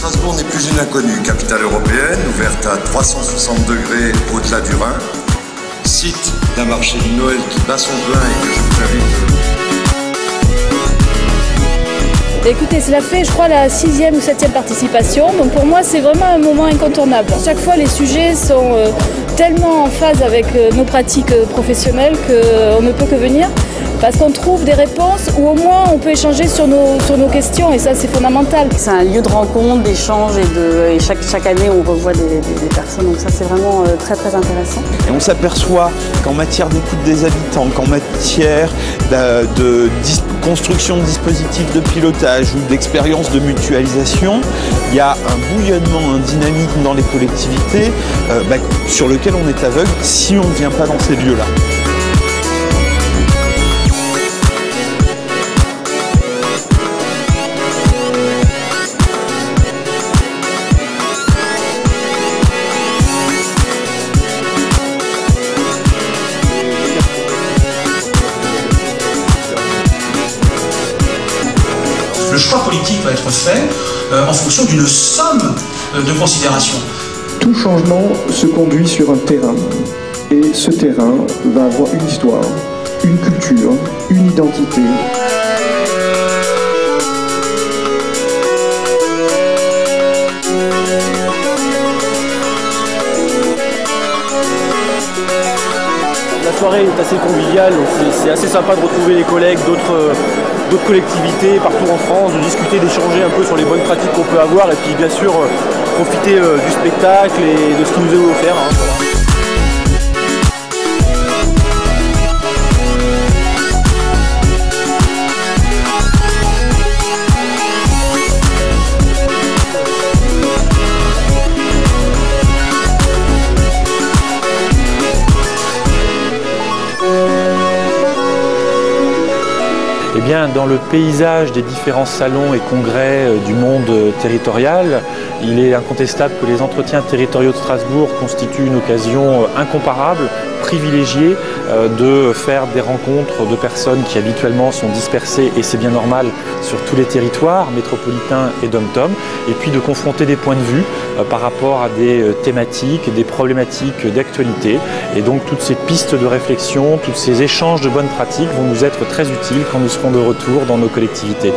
Strasbourg n'est plus une inconnue, capitale européenne, ouverte à 360 degrés au-delà du Rhin, site d'un marché de Noël qui bat son plein et que je vous invite. Écoutez, cela fait, je crois, la 6e ou 7e participation. Donc pour moi, c'est vraiment un moment incontournable. Chaque fois, les sujets sont tellement en phase avec nos pratiques professionnelles qu'on ne peut que venir. Parce qu'on trouve des réponses ou au moins on peut échanger sur nos questions et ça c'est fondamental. C'est un lieu de rencontre, d'échange et chaque année on revoit des personnes, donc ça c'est vraiment très intéressant. Et on s'aperçoit qu'en matière d'écoute des habitants, qu'en matière de construction de dispositifs de pilotage ou d'expérience de mutualisation, il y a un bouillonnement, un dynamisme dans les collectivités sur lequel on est aveugle si on ne vient pas dans ces lieux-là. Le choix politique va être fait en fonction d'une somme de considérations. Tout changement se conduit sur un terrain. Et ce terrain va avoir une histoire, une culture, une identité. La soirée est assez conviviale, donc c'est assez sympa de retrouver les collègues d'autres collectivités partout en France, de discuter, d'échanger un peu sur les bonnes pratiques qu'on peut avoir et puis bien sûr profiter du spectacle et de ce qui nous est offert. Eh bien, dans le paysage des différents salons et congrès du monde territorial, il est incontestable que les entretiens territoriaux de Strasbourg constituent une occasion incomparable, privilégiée, de faire des rencontres de personnes qui habituellement sont dispersées, et c'est bien normal, sur tous les territoires métropolitains et dom-tom, et puis de confronter des points de vue par rapport à des thématiques, des problématiques d'actualité. Et donc toutes ces pistes de réflexion, tous ces échanges de bonnes pratiques vont nous être très utiles quand nous serons de retour dans nos collectivités.